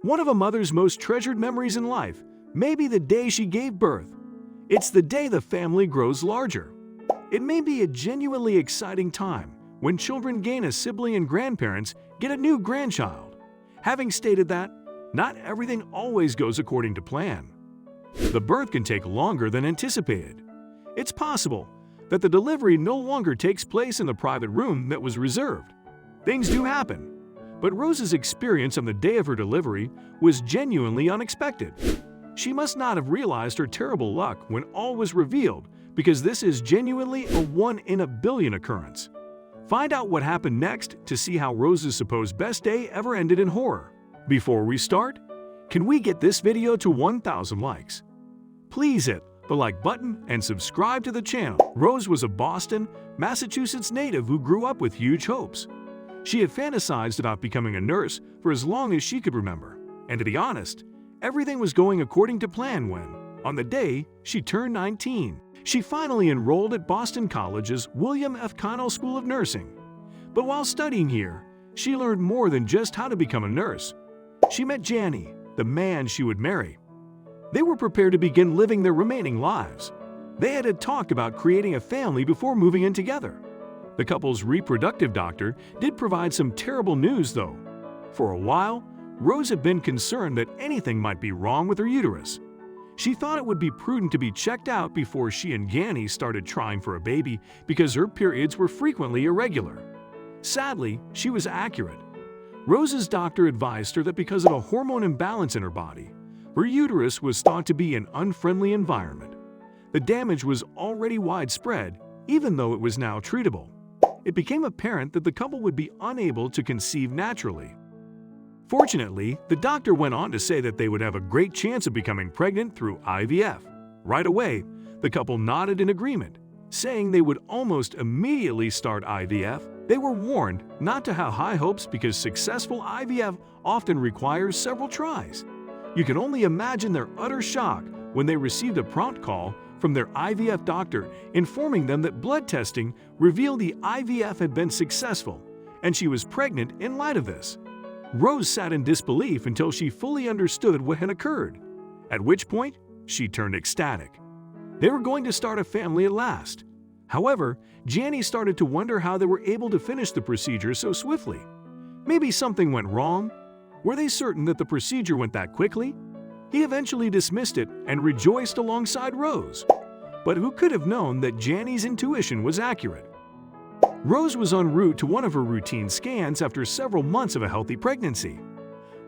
One of a mother's most treasured memories in life may be the day she gave birth. It's the day the family grows larger. It may be a genuinely exciting time when children gain a sibling and grandparents get a new grandchild. Having stated that, not everything always goes according to plan. The birth can take longer than anticipated. It's possible that the delivery no longer takes place in the private room that was reserved. Things do happen, but Rose's experience on the day of her delivery was genuinely unexpected. She must not have realized her terrible luck when all was revealed, because this is genuinely a 1 in a billion occurrence. Find out what happened next to see how Rose's supposed best day ever ended in horror. Before we start, can we get this video to 1,000 likes? Please hit the like button and subscribe to the channel. Rose was a Boston, Massachusetts native who grew up with huge hopes. She had fantasized about becoming a nurse for as long as she could remember. And to be honest, everything was going according to plan when, on the day she turned 19, she finally enrolled at Boston College's William F. Connell School of Nursing. But while studying here, she learned more than just how to become a nurse. She met Janny, the man she would marry. They were prepared to begin living their remaining lives. They had talked about creating a family before moving in together. The couple's reproductive doctor did provide some terrible news, though. For a while, Rose had been concerned that anything might be wrong with her uterus. She thought it would be prudent to be checked out before she and Janny started trying for a baby because her periods were frequently irregular. Sadly, she was accurate. Rose's doctor advised her that because of a hormone imbalance in her body, her uterus was thought to be an unfriendly environment. The damage was already widespread, even though it was now treatable. It became apparent that the couple would be unable to conceive naturally. Fortunately, the doctor went on to say that they would have a great chance of becoming pregnant through IVF. Right away, the couple nodded in agreement, saying they would almost immediately start IVF. They were warned not to have high hopes because successful IVF often requires several tries. You can only imagine their utter shock when they received a prompt call from their IVF doctor informing them that blood testing revealed the IVF had been successful and she was pregnant in light of this. Rose sat in disbelief until she fully understood what had occurred, at which point she turned ecstatic. They were going to start a family at last. However, Janny started to wonder how they were able to finish the procedure so swiftly. Maybe something went wrong? Were they certain that the procedure went that quickly? He eventually dismissed it and rejoiced alongside Rose. But who could have known that Janny's intuition was accurate? Rose was en route to one of her routine scans after several months of a healthy pregnancy.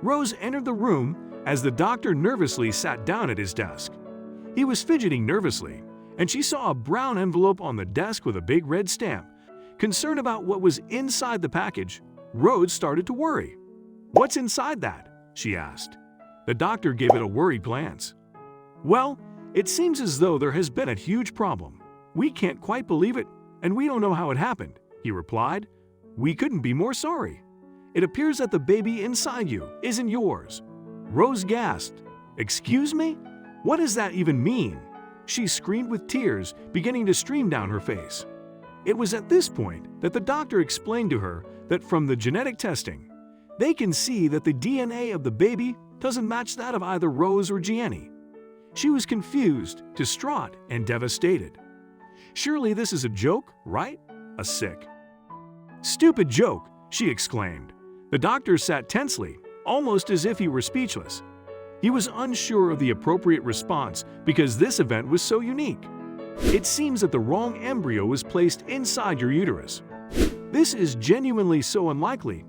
Rose entered the room as the doctor nervously sat down at his desk. He was fidgeting nervously, and she saw a brown envelope on the desk with a big red stamp. Concerned about what was inside the package, Rose started to worry. "What's inside that?" she asked. The doctor gave it a worried glance. "Well, it seems as though there has been a huge problem. We can't quite believe it, and we don't know how it happened," he replied. "We couldn't be more sorry. It appears that the baby inside you isn't yours." Rose gasped. "Excuse me? What does that even mean?" She screamed with tears beginning to stream down her face. It was at this point that the doctor explained to her that from the genetic testing, they can see that the DNA of the baby doesn't match that of either Rose or Janny. She was confused, distraught, and devastated. "Surely this is a joke, right?" A sick, "Stupid joke," she exclaimed. The doctor sat tensely, almost as if he were speechless. He was unsure of the appropriate response because this event was so unique. "It seems that the wrong embryo was placed inside your uterus. This is genuinely so unlikely.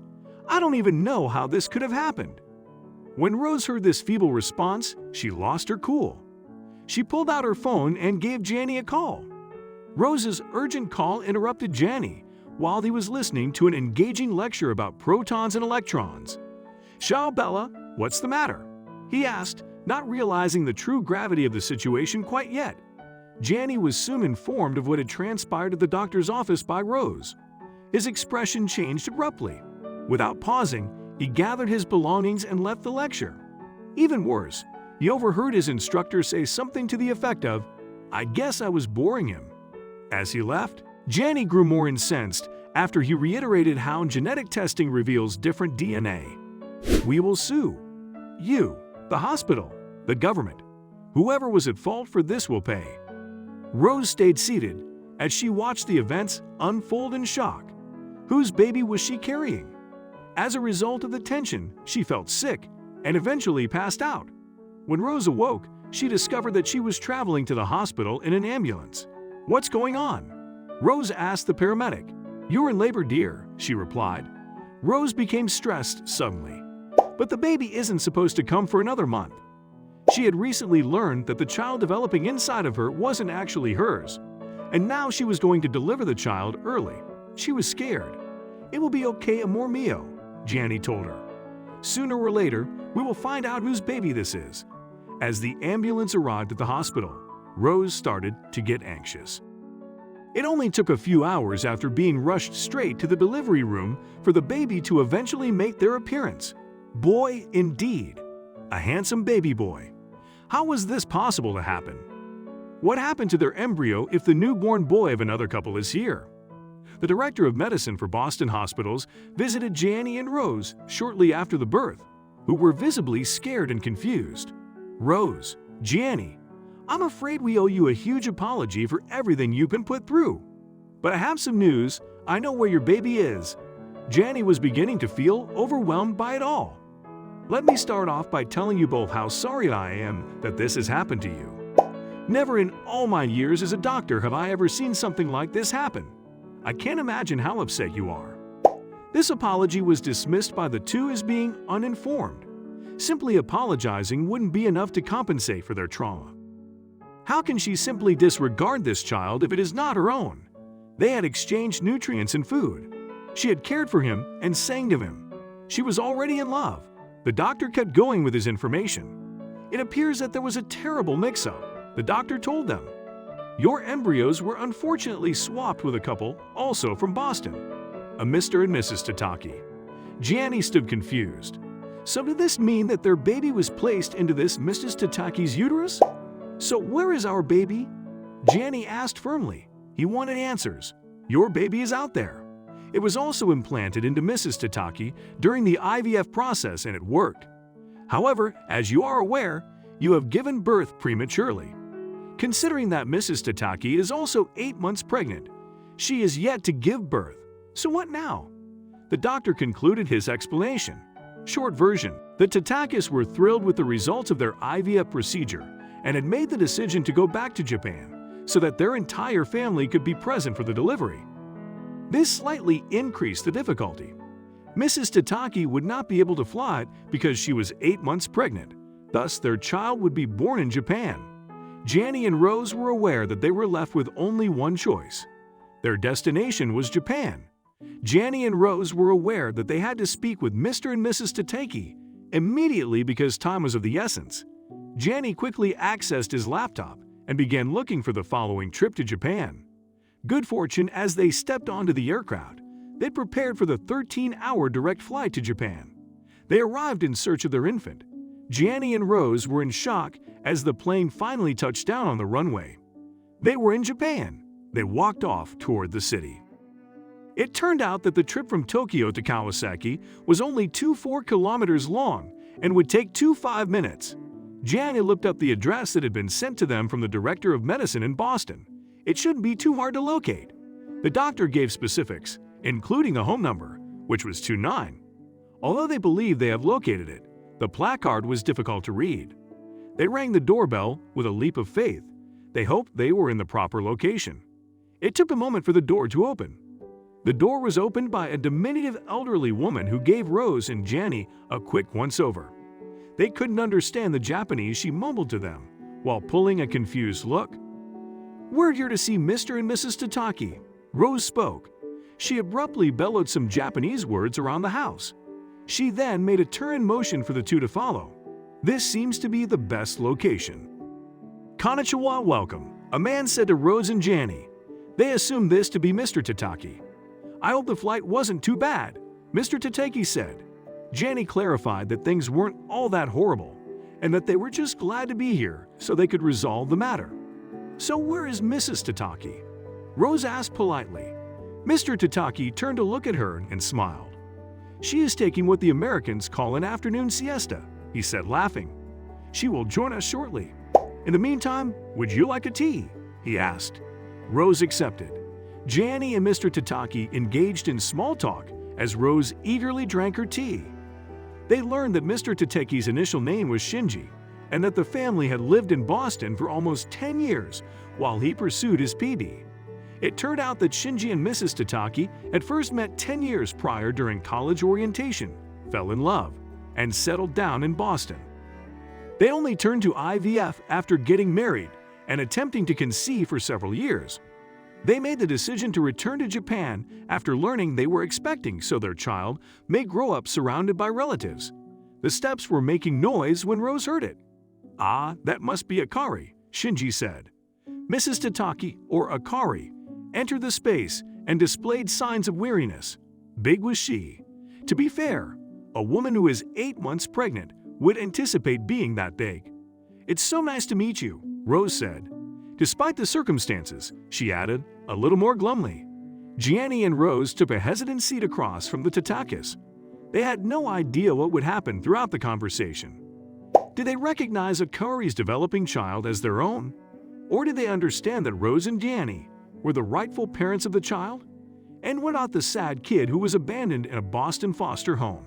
I don't even know how this could have happened." When Rose heard this feeble response, she lost her cool. She pulled out her phone and gave Janny a call. Rose's urgent call interrupted Janny while he was listening to an engaging lecture about protons and electrons. "Ciao, Bella, what's the matter?" he asked, not realizing the true gravity of the situation quite yet. Janny was soon informed of what had transpired at the doctor's office by Rose. His expression changed abruptly. Without pausing, he gathered his belongings and left the lecture. Even worse, he overheard his instructor say something to the effect of, "I guess I was boring him." As he left, Janny grew more incensed after he reiterated how genetic testing reveals different DNA. "We will sue." You, the hospital, the government. Whoever was at fault for this will pay. Rose stayed seated as she watched the events unfold in shock. Whose baby was she carrying? As a result of the tension, she felt sick and eventually passed out. When Rose awoke, she discovered that she was traveling to the hospital in an ambulance. What's going on? Rose asked the paramedic. You're in labor, dear, she replied. Rose became stressed suddenly. But the baby isn't supposed to come for another month. She had recently learned that the child developing inside of her wasn't actually hers, and now she was going to deliver the child early. She was scared. It will be okay, amor mio, Janny told her. Sooner or later, we will find out whose baby this is. As the ambulance arrived at the hospital, Rose started to get anxious. It only took a few hours after being rushed straight to the delivery room for the baby to eventually make their appearance. Boy, indeed. A handsome baby boy. How was this possible to happen? What happened to their embryo if the newborn boy of another couple is here? The director of medicine for Boston Hospitals visited Janny and Rose shortly after the birth, who were visibly scared and confused. Rose, Janny, I'm afraid we owe you a huge apology for everything you've been put through. But I have some news. I know where your baby is. Janny was beginning to feel overwhelmed by it all. Let me start off by telling you both how sorry I am that this has happened to you. Never in all my years as a doctor have I ever seen something like this happen. I can't imagine how upset you are. This apology was dismissed by the two as being uninformed. Simply apologizing wouldn't be enough to compensate for their trauma. How can she simply disregard this child if it is not her own? They had exchanged nutrients and food. She had cared for him and sang to him. She was already in love. The doctor kept going with his information. It appears that there was a terrible mix-up. The doctor told them, your embryos were unfortunately swapped with a couple, also from Boston, a Mr. and Mrs. Tataki. Janny stood confused. So did this mean that their baby was placed into this Mrs. Tataki's uterus? So where is our baby? Janny asked firmly. He wanted answers. Your baby is out there. It was also implanted into Mrs. Tataki during the IVF process and it worked. However, as you are aware, you have given birth prematurely. Considering that Mrs. Tataki is also 8 months pregnant, she is yet to give birth. So what now? The doctor concluded his explanation. Short version, the Tatakis were thrilled with the results of their IVF procedure and had made the decision to go back to Japan so that their entire family could be present for the delivery. This slightly increased the difficulty. Mrs. Tataki would not be able to fly because she was 8 months pregnant. Thus, their child would be born in Japan. Janny and Rose were aware that they were left with only one choice. Their destination was Japan. Janny and Rose were aware that they had to speak with Mr. and Mrs. Tataki immediately because time was of the essence. Janny quickly accessed his laptop and began looking for the following trip to Japan. Good fortune as they stepped onto the aircraft. They prepared for the 13-hour direct flight to Japan. They arrived in search of their infant. Janny and Rose were in shock as the plane finally touched down on the runway. They were in Japan. They walked off toward the city. It turned out that the trip from Tokyo to Kawasaki was only 24 kilometers long and would take 25 minutes. Janny looked up the address that had been sent to them from the director of medicine in Boston. It shouldn't be too hard to locate. The doctor gave specifics, including a home number, which was 29. Although they believed they have located it, the placard was difficult to read. They rang the doorbell with a leap of faith. They hoped they were in the proper location. It took a moment for the door to open. The door was opened by a diminutive elderly woman who gave Rose and Janny a quick once-over. They couldn't understand the Japanese she mumbled to them, while pulling a confused look. We're here to see Mr. and Mrs. Tataki. Rose spoke. She abruptly bellowed some Japanese words around the house. She then made a turn motion for the two to follow. This seems to be the best location. Konnichiwa, welcome, a man said to Rose and Janny. They assumed this to be Mr. Tataki. I hope the flight wasn't too bad, Mr. Tataki said. Janny clarified that things weren't all that horrible and that they were just glad to be here so they could resolve the matter. So where is Mrs. Tataki? Rose asked politely. Mr. Tataki turned to look at her and smiled. She is taking what the Americans call an afternoon siesta. he said, laughing. She will join us shortly. In the meantime, would you like a tea? He asked. Rose accepted. Gianni and Mr. Tataki engaged in small talk as Rose eagerly drank her tea. They learned that Mr. Tataki's initial name was Shinji, and that the family had lived in Boston for almost 10 years while he pursued his PB. It turned out that Shinji and Mrs. Tataki had first met 10 years prior during college orientation, fell in love, and settled down in Boston. They only turned to IVF after getting married and attempting to conceive for several years. They made the decision to return to Japan after learning they were expecting, so their child may grow up surrounded by relatives. The steps were making noise when Rose heard it. "Ah, that must be Akari," Shinji said. Mrs. Tataki, or Akari, entered the space and displayed signs of weariness. Big was she. To be fair, a woman who is 8 months pregnant would anticipate being that big. "It's so nice to meet you," Rose said. Despite the circumstances, she added, a little more glumly. Gianni and Rose took a hesitant seat across from the Tatakis. They had no idea what would happen throughout the conversation. Did they recognize Akari's developing child as their own? Or did they understand that Rose and Gianni were the rightful parents of the child? And what about the sad kid who was abandoned in a Boston foster home?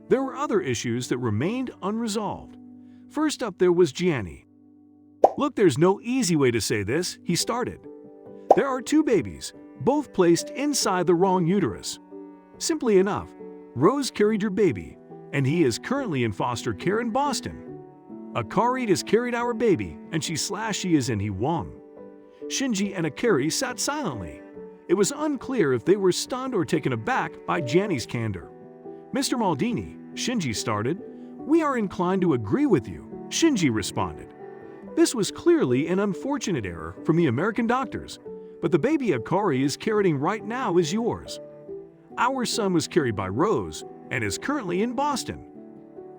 There were other issues that remained unresolved. First up there was Gianni. "Look, there's no easy way to say this," he started. "There are 2 babies, both placed inside the wrong uterus. Simply enough, Rose carried your baby, and he is currently in foster care in Boston. Akari has carried our baby, and she is in Hiwam." Shinji and Akari sat silently. It was unclear if they were stunned or taken aback by Gianni's candor. "Mr. Maldini," Shinji started. "We are inclined to agree with you," Shinji responded. "This was clearly an unfortunate error from the American doctors, but the baby Akari is carrying right now is yours. Our son was carried by Rose and is currently in Boston.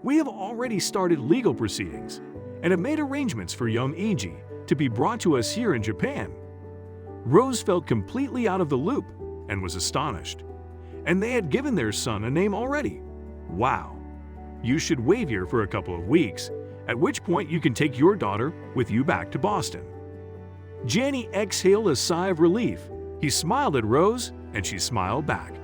We have already started legal proceedings and have made arrangements for young Eiji to be brought to us here in Japan." Rose felt completely out of the loop and was astonished. And they had given their son a name already. Wow. "You should wait here for a couple of weeks, at which point you can take your daughter with you back to Boston." Gianni exhaled a sigh of relief. He smiled at Rose, and she smiled back.